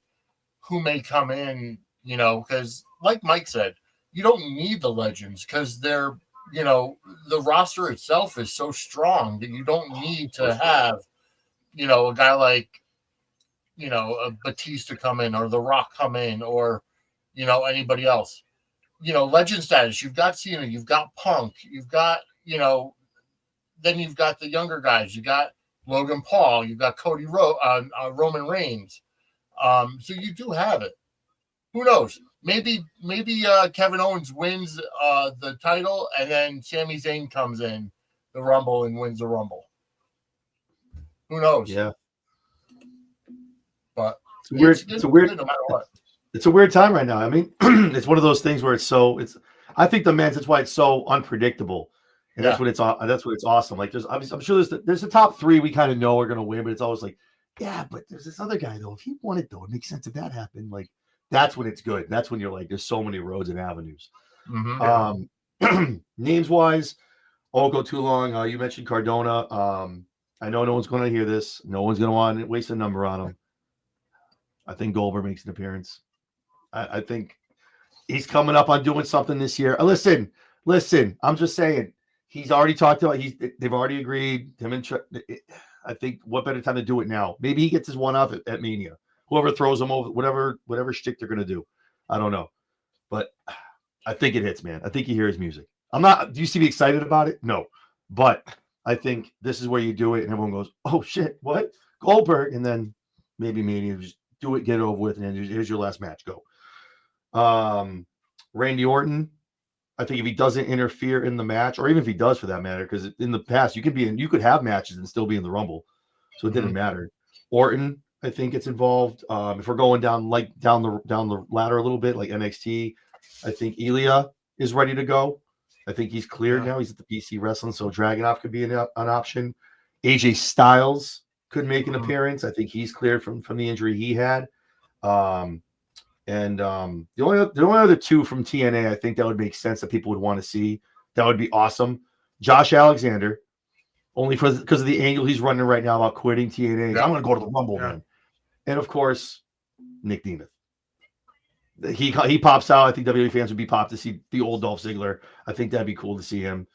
who may come in, because like Mike said, you don't need the legends because they're, the roster itself is so strong that you don't need to have, a guy like, a Batista come in or The Rock come in or, anybody else. Legend status, you've got Cena, you've got Punk, you've got, then you've got the younger guys, you got Logan Paul, you've got Cody Roman Reigns. So you do have it. Who knows? Maybe Kevin Owens wins the title, and then Sami Zayn comes in the Rumble and wins the Rumble. Who knows? Yeah. But it's a weird no matter what. It's a weird time right now. I mean, it's one of those things where I think that's why it's so unpredictable. And that's what it's awesome. Like I'm sure there's the top three we kind of know are going to win, but it's always like, yeah, but there's this other guy though. If he won it though, it makes sense if that happened. Like that's when it's good. That's when you're like, there's so many roads and avenues. Mm-hmm. Names wise, I won't go too long. You mentioned Cardona. I know no one's going to hear this. No one's going to want to waste a number on him. I think Goldberg makes an appearance. I think he's coming up on doing something this year. Listen. I'm just saying. He's already talked about. They've already agreed. Him and I think what better time to do it now? Maybe he gets his one off at Mania. Whoever throws him over, whatever shtick they're gonna do, I don't know, but I think it hits, man. I think you hear his music. I'm not. Do you see me excited about it? No, but I think this is where you do it, and everyone goes, "Oh shit, what Goldberg?" And then maybe Mania, just do it, get it over with, and then here's your last match. Go. Randy Orton. I think if he doesn't interfere in the match, or even if he does for that matter, because in the past you could have matches and still be in the Rumble, so it didn't matter. Orton, I think it's involved. If we're going down the ladder a little bit, like NXT, I think Ilya is ready to go. I think he's cleared now. He's at the PC Wrestling, so Dragunov could be an option. AJ Styles could make an appearance. I think he's cleared from the injury he had. And the only other two from TNA, I think that would make sense that people would want to see. That would be awesome. Josh Alexander, only because of the angle he's running right now about quitting TNA. Yeah. I'm going to go to the Rumble, Yeah. man. And of course, Nick Nemeth. He pops out. I think WWE fans would be popped to see the old Dolph Ziggler. I think that'd be cool to see him.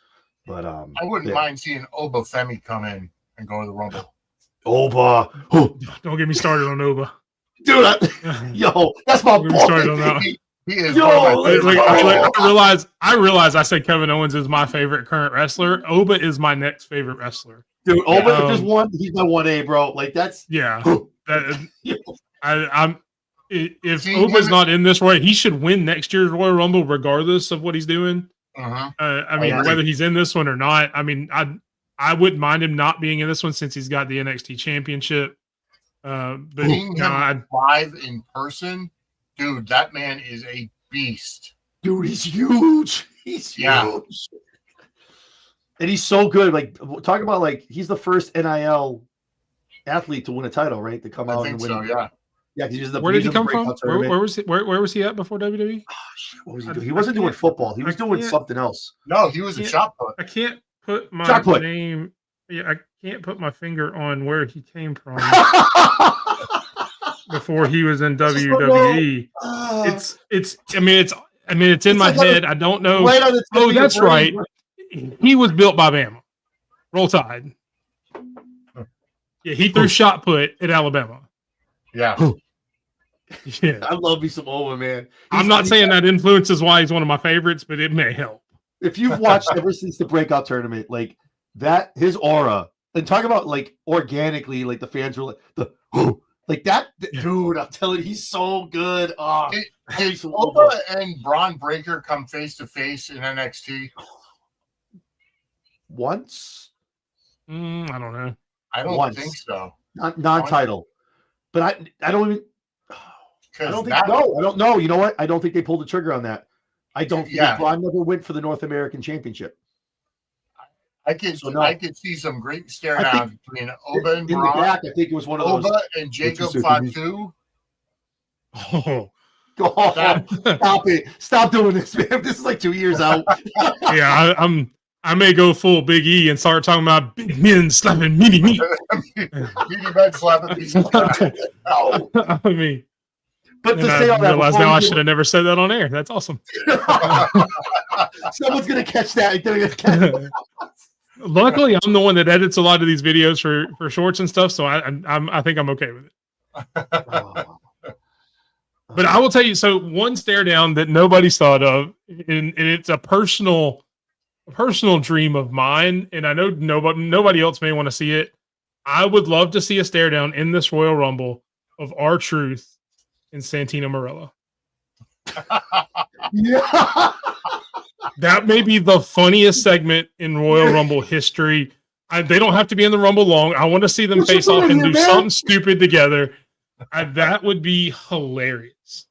But I wouldn't mind seeing Oba Femi come in and go to the Rumble. Oba, oh, Don't get me started on Oba. dude, yo, that's my Don't get me started on boy. that one. He is Yo, one of my let's favorite. go. I realize I said Kevin Owens is my favorite current wrestler. Oba is my next favorite wrestler. Dude, Oba, if there's Um, one, he's my 1A, bro. Like that's Yeah. Yeah. If See, Oba's him- not in this Royal, he should win next year's Royal Rumble regardless of what he's doing. Mhm. I mean, agree. whether he's in this one or not. I mean, I wouldn't mind him not being in this one since he's got the NXT Championship. But Seeing no, him live in person, dude, that man is a beast. dude, he's huge. He's Yeah. huge. And he's so good. Like talk about like he's the first NIL athlete to win a title, right? To come I out think and win. so, yeah. Yeah, because where did he in the come from? breakout Where tournament. was he? Where was he at before WWE? Oh, shit, what was he I- doing? He I wasn't doing can't- football. He was I doing can't- something else. No, he was a Yeah. shot put. I can't put my Shot put. name. Yeah, I can't put my finger on where he came from before he was in WWE. It's. I mean, it's in It's my like on the- head. I don't know. right on the tip Oh, of your that's brain. right. He was built by Bama. Roll Tide. Yeah, he threw shot put at Alabama. Yeah. Yeah. I love me some Oba, man. I'm not saying that influences why he's one of my favorites, but it may help. If you've watched ever since the breakout tournament, like that, his aura, and talk about like organically, like the fans were like that, dude. I'm telling you, he's so good. Oh, Did Oba and Braun Breaker come face to face in NXT? once, I don't know. I don't Once. think so. non-title, but I don't even. I Because don't think no. I don't know. You know what? I don't think they pulled the trigger on that. I don't think Yeah. Braun never went for the North American Championship. I could So, no. I could see some great stare I think- downs between Oba and In the Braun, back, I think it was one of those. Oba and Jacob Super- Fatu. Oh, Oh, That- stop it! Stop doing this, man. This is like 2 years out. yeah. I may go full Big E and start talking about big men slapping mini meat. Meaty men slapping people. No. I mean, But to and say I all that, realize before now we I do should have never said that on air. That's awesome. someone's gonna catch that. They're gonna catch it. Luckily, I'm the one that edits a lot of these videos for shorts and stuff, so I think I'm okay with it. Oh. But I will tell you, so one stare down that nobody's thought of, and it's a personal dream of mine, and I know nobody else may want to see it. I would love to see a stare down in this Royal Rumble of R-Truth and Santino Marella. Yeah. That may be the funniest segment in Royal Rumble history. They don't have to be in the Rumble long. I want to see them What you face off doing and here, do man? something stupid together. That would be hilarious.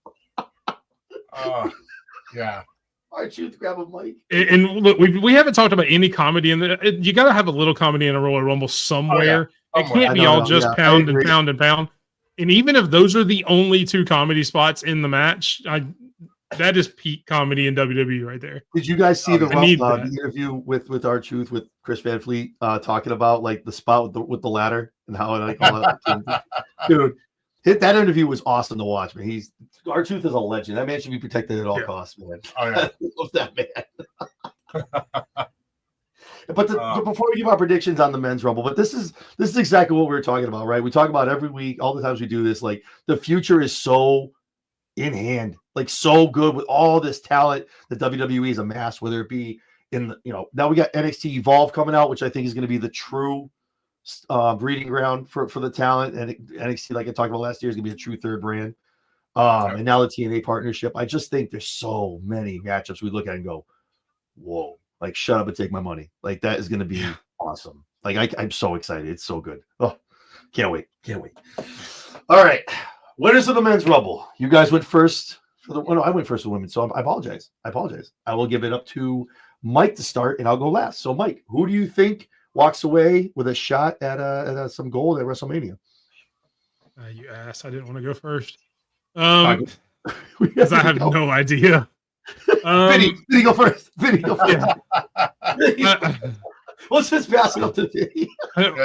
Yeah. Aren't you grab a mic? And look, we haven't talked about any comedy in the. You got to have a little comedy in a Royal Rumble somewhere. It Somewhere. can't be I know, all no, just yeah, I pound and agree. pound and pound. And even if those are the only two comedy spots in the match, that is peak comedy in WWE right there. Did you guys see the I need the that. interview with our truth with Chris Van Fleet talking about like the spot with the ladder and how like all that dude? That interview was awesome to watch, man. Our truth is a legend. That man should be protected at all Yeah. costs, man. Oh yeah. I love that man. But before we give our predictions on the men's rumble, but this is exactly what we were talking about, right? We talk about every week, all the times we do this. Like the future is so in hand, like so good with all this talent that WWE has amassed. Whether it be in the, now we got NXT Evolve coming out, which I think is going to be the true breeding ground for the talent. And NXT, like I talked about last year, is going to be a true third brand. And now the TNA partnership. I just think there's so many matchups we look at and go, whoa. Like, shut up and take my money. Like, that is going to be awesome. Like, I'm so excited. It's so good. Oh, can't wait. Can't wait. All right. Winners of the men's rumble. You guys went first for the no, I went first for women. So I apologize. I will give it up to Mike to start, and I'll go last. So, Mike, who do you think walks away with a shot at some gold at WrestleMania? You asked. I didn't want to go first. We Because I have no idea. Vinny, go first. Vinny, go first. Let's just pass it up to Vinny.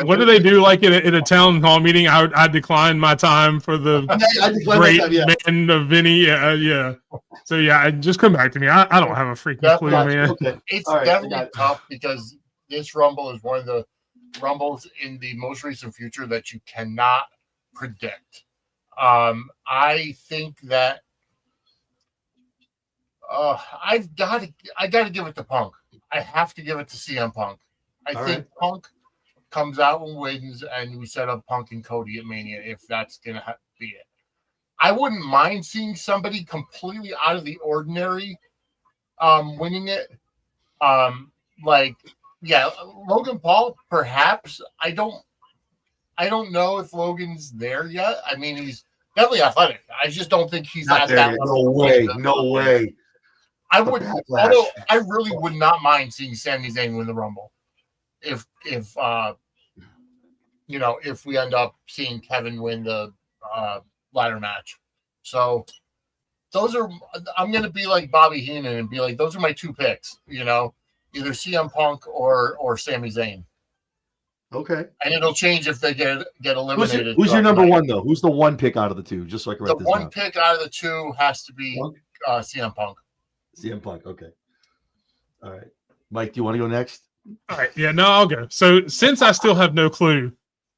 What do they do like in a town hall meeting? I decline my time for the I decline my great time, yeah. man of Vinny. Yeah. So yeah, just come back to me. I don't have a freaking clue, Gotcha. man. Okay. It's All right, I definitely got it. tough because this Rumble is one of the Rumbles in the most recent future that you cannot predict. I think that I got to give it to Punk. I have to give it to CM Punk. I All think right. Punk comes out and wins, and we set up Punk and Cody at Mania if that's gonna be it. I wouldn't mind seeing somebody completely out of the ordinary winning it. Logan Paul, perhaps. I don't know if Logan's there yet. I mean, he's definitely athletic. I just don't think he's Not at there that yet. level. No way. I The would, backlash. although I really would not mind seeing Sami Zayn win the Rumble, if we end up seeing Kevin win the ladder match. So I'm going to be like Bobby Heenan and be like, those are my two picks. Either CM Punk or Sami Zayn. Okay. And it'll change if they get eliminated. Who's your number one though? Who's the one pick out of the two? Just so I can write The this one down. pick out of the two has to be CM Punk. CM Punk. Okay. All right. Mike, do you want to go next? All right. Yeah, no, I'll go. So since I still have no clue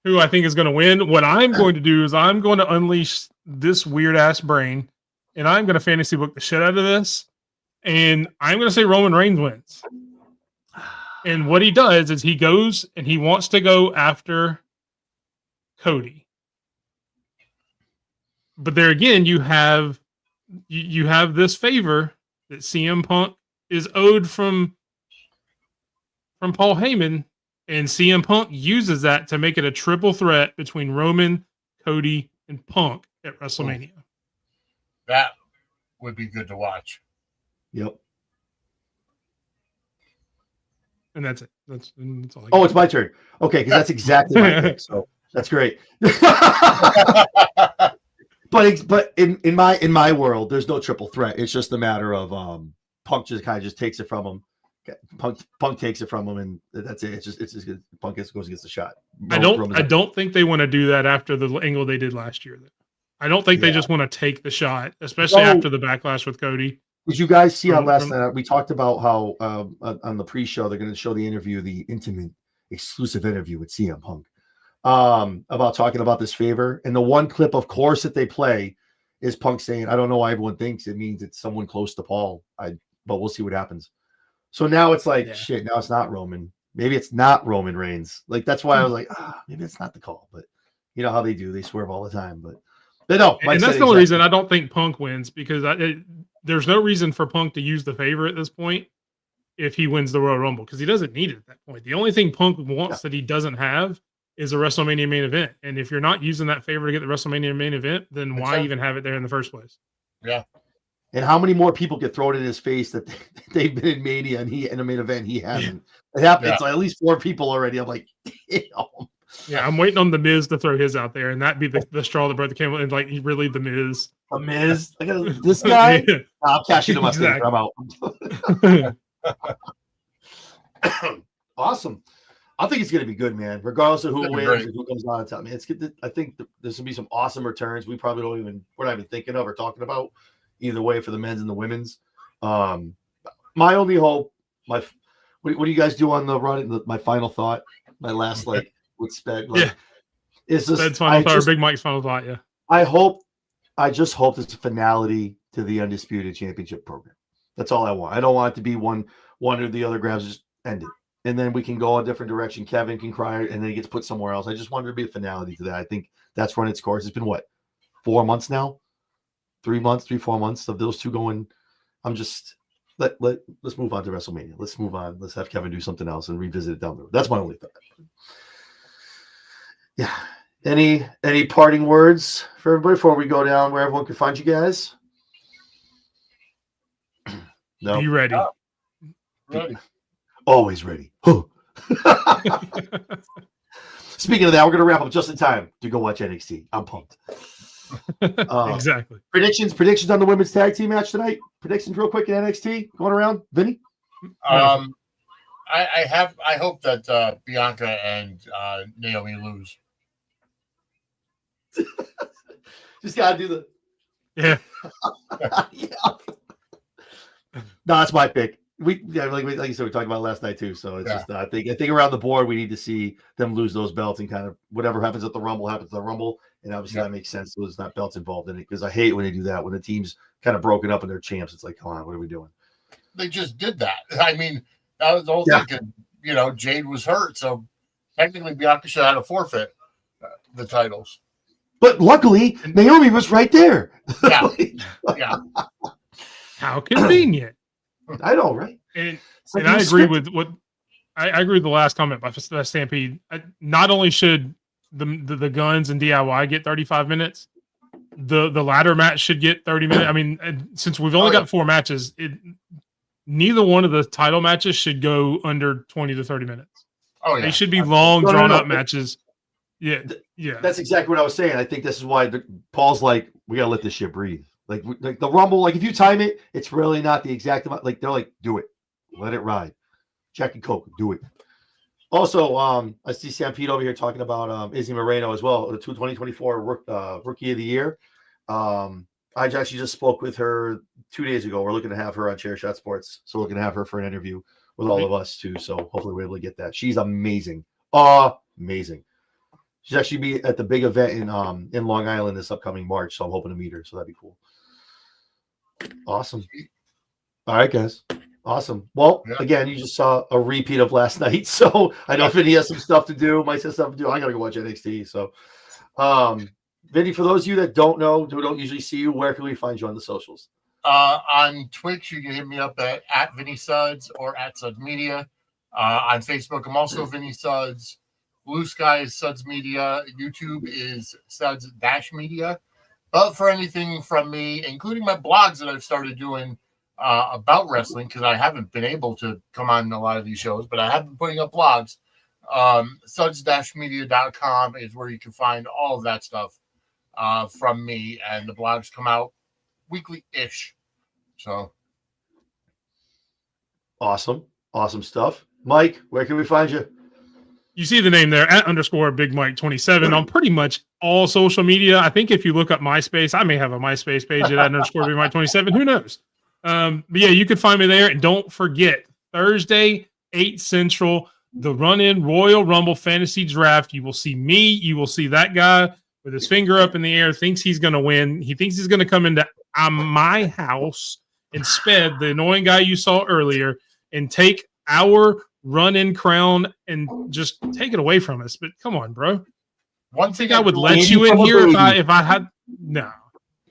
who I think is going to win, what I'm going to do is I'm going to unleash this weird ass brain, and I'm going to fantasy book the shit out of this, and I'm going to say Roman Reigns wins. And what he does is he goes and he wants to go after Cody. But there again, you have this favor that CM Punk is owed from Paul Heyman, and CM Punk uses that to make it a triple threat between Roman, Cody, and Punk at WrestleMania. That would be good to watch. Yep. And that's it. That's all I got. Oh, it's my turn. Okay, because that's exactly my pick. So that's great. But in my world, there's no triple threat. It's just a matter of Punk just takes it from him. Punk takes it from him, and that's it. It's just good. Punk goes against the shot. I don't think they want to do that after the angle they did last year. I don't think they just want to take the shot, especially after the backlash with Cody. Did you guys see on last night? We talked about how on the pre-show they're going to show the interview, the intimate, exclusive interview with CM Punk, about talking about this favor. And the one clip, of course, that they play is Punk saying, "I don't know why everyone thinks it means it's someone close to Paul. But we'll see what happens." So now it's like, shit. Now it's not Roman. Maybe it's not Roman Reigns. Like that's why I was like, maybe it's not the call. But you know how they do; they swerve all the time. But no, and that's the only reason I don't think Punk wins, because there's no reason for Punk to use the favor at this point if he wins the Royal Rumble, because he doesn't need it at that point. The only thing Punk wants that he doesn't have is a WrestleMania main event. And if you're not using that favor to get the WrestleMania main event, then why even have it there in the first place? Yeah. And how many more people get thrown in his face that they've been in Mania and he in a main event he hasn't? It happens. It's like at least 4 people already. I'm like, damn. Yeah, I'm waiting on the Miz to throw his out there, and that'd be the straw that broke the camel. And like he really the Miz. The Miz, this guy. Yeah. I'll cash into my Exactly. I'm out. Awesome. I think it's going to be good, man. Regardless of who wins and who comes on top, man. It's good. I think there's going to be some awesome returns. We're not even thinking of or talking about either way for the men's and the women's. My only hope, what do you guys do on the run? My final thought, my last with Sped. Is this Sped's final thought or Big Mike's final thought? Yeah. I just hope it's a finality to the Undisputed Championship program. That's all I want. I don't want it to be one or the other grabs, just end it. And then we can go a different direction. Kevin can cry and then he gets put somewhere else. I just want there to be a finality to that. I think that's run its course. It's been 4 months now? 3 months, 4 months of those two going. I'm just let's move on to WrestleMania. Let's move on. Let's have Kevin do something else and revisit it down the road. That's my only thought. Yeah. Any parting words for everybody before we go down where everyone can find you guys? No. Be ready. Ready. Always ready. Speaking of that, we're going to wrap up just in time to go watch NXT. I'm pumped. Exactly. Predictions on the women's tag team match tonight. Predictions real quick in NXT going around. Vinny? I I hope that Bianca and Naomi lose. Just gotta do the Yeah. yeah. No, that's my pick. Like you said, we talked about it last night too. So it's just I think around the board we need to see them lose those belts and kind of whatever happens at the Rumble happens at the Rumble, and obviously that makes sense. So there's not belts involved in it because I hate when they do that when the team's kind of broken up and they're champs. It's like, come on, what are we doing? They just did that. I mean, that was the whole thing. You know, Jade was hurt, so technically Bianca should have had a forfeit the titles. But luckily, Naomi was right there. Yeah, yeah. How convenient. I know, right? And like I agree with what I agree with the last comment by Stampede. Not only should the guns and DIY get 35 minutes, the ladder match should get 30 minutes. I mean, since we've only got 4 matches, neither one of the title matches should go under 20 to 30 minutes. Oh yeah, they should be long, drawn up matches. Yeah, yeah. That's exactly what I was saying. I think this is why Paul's like, we gotta let this shit breathe. Like the Rumble, like if you time it, it's really not the exact amount. Like they're like, do it, let it ride. Jack and Coke, do it. Also, I see Stampede over here talking about Izzy Moreno as well, the 2024 Rookie of the Year. I actually just spoke with her 2 days ago. We're looking to have her on ChairShot Sports, so we're looking to have her for an interview with all of us too. So hopefully we're able to get that. She's amazing, amazing. She's actually be at the big event in Long Island this upcoming March, so I'm hoping to meet her. So that'd be cool. Awesome. All right, guys. Awesome. Well, again, you just saw a repeat of last night. So I know Vinny has some stuff to do. Mike has stuff to do. I gotta go watch NXT. So Vinny, for those of you that don't know, who don't usually see you, where can we find you on the socials? On Twitch, you can hit me up at Vinny Suds or at Suds Media. On Facebook, I'm also Vinny Suds. Blue Sky is Suds Media. YouTube is Suds Media. But for anything from me, including my blogs that I've started doing about wrestling, because I haven't been able to come on a lot of these shows, but I have been putting up blogs. Suds-media.com is where you can find all of that stuff from me, and the blogs come out weekly-ish. So awesome stuff. Mike, where can we find you? You see the name there at _Big Mike 27 on pretty much all social media. I think if you look up MySpace, I may have a MySpace page at _Big Mike 27. Who knows? But yeah, you can find me there. And don't forget, Thursday, 8 Central, the run-in Royal Rumble Fantasy Draft. You will see me. You will see that guy with his finger up in the air, thinks he's going to win. He thinks he's going to come into my house and sped, the annoying guy you saw earlier, and take our run-in crown and just take it away from us. But come on, bro. One thing I would let you in here if I had no.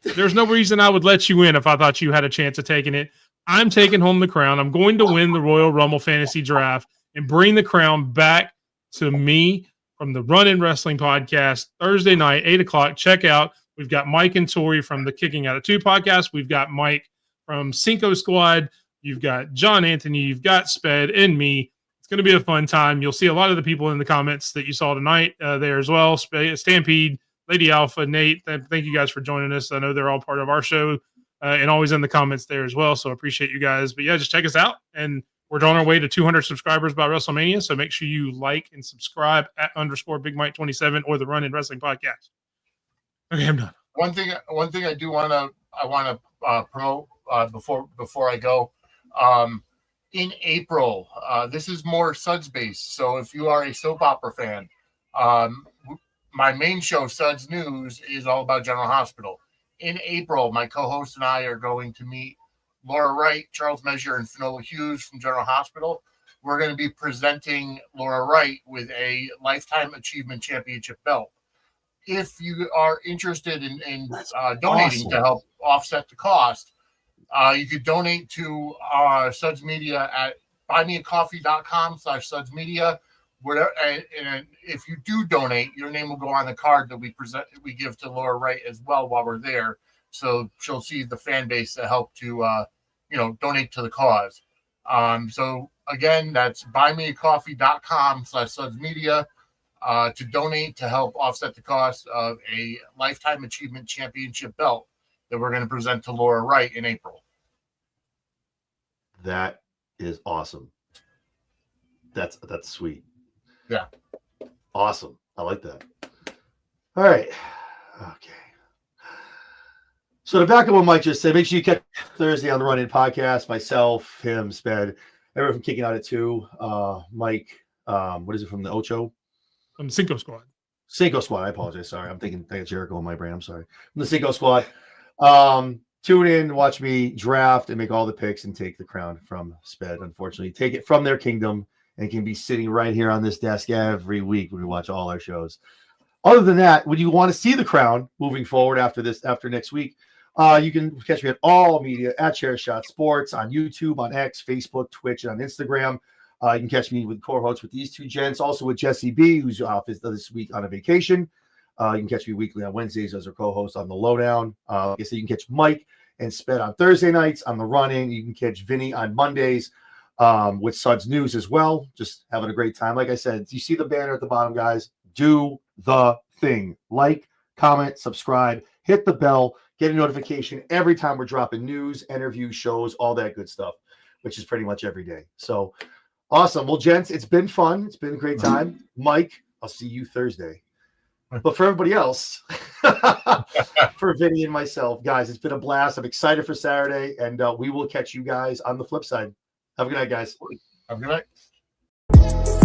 There's no reason I would let you in if I thought you had a chance of taking it. I'm taking home the crown. I'm going to win the Royal Rumble Fantasy Draft and bring the crown back to me from the Run-In Wrestling Podcast Thursday night, 8:00. Check out. We've got Mike and Tori from the Kicking Out of 2 podcast. We've got Mike from Cinco Squad. You've got John Anthony. You've got Sped and me. It's going to be a fun time. You'll see a lot of the people in the comments that you saw tonight there as well. Stampede, Lady Alpha, Nate. Thank you guys for joining us. I know they're all part of our show and always in the comments there as well. So I appreciate you guys. But yeah, just check us out. And we're on our way to 200 subscribers by WrestleMania. So make sure you like and subscribe at _Big Mike 27 or the Run-In Wrestling Podcast. Okay, I'm done. One thing I do want to promote before I go. In April, this is more Suds based. So if you are a soap opera fan, my main show, Suds News, is all about General Hospital. In April, my co-host and I are going to meet Laura Wright, Charles Measure, and Finola Hughes from General Hospital. We're going to be presenting Laura Wright with a Lifetime Achievement Championship belt. If you are interested in donating to help offset the cost, you could donate to Suds Media at buymeacoffee.com/Suds Media. Whatever, and if you do donate, your name will go on the card that we give to Laura Wright as well while we're there. So she'll see the fan base that help to donate to the cause. So again, that's buymeacoffee.com/Suds Media to donate to help offset the cost of a Lifetime Achievement Championship belt that we're going to present to Laura Wright in April. That is awesome. That's sweet. Yeah. Awesome. I like that. All right. Okay. So to back up what Mike just said, make sure you catch Thursday on the Run In podcast. Myself, him, Sped, everyone from Kicking Out at 2. Mike, what is it from the Ocho? From Cinco Squad. Cinco Squad. I apologize. Sorry. I'm thinking I got Jericho in my brain. I'm sorry. From the Cinco Squad. Tune in, watch me draft and make all the picks and take the crown from Sped. Unfortunately, take it from their kingdom and can be sitting right here on this desk every week when we watch all our shows. Other than that, when you want to see the crown moving forward after next week, you can catch me at all media at ChairShot Sports on YouTube, on X, Facebook, Twitch, and on Instagram. You can catch me with co-hosts with these two gents, also with Jesse B, who's off this week on a vacation. You can catch me weekly on Wednesdays as our co-host on the Lowdown. Like I said, you can catch Mike and Sped on Thursday nights on the Run-In. You can catch Vinny on Mondays with Suds News as well. Just having a great time. Like I said, you see the banner at the bottom, guys. Do the thing. Like, comment, subscribe, hit the bell, get a notification every time we're dropping news, interviews, shows, all that good stuff, which is pretty much every day. So awesome. Well, gents, it's been fun. It's been a great time. Mike, I'll see you Thursday. But for everybody else, for Vinny and myself, guys, it's been a blast. I'm excited for Saturday, and we will catch you guys on the flip side. Have a good night, guys. Have a good night.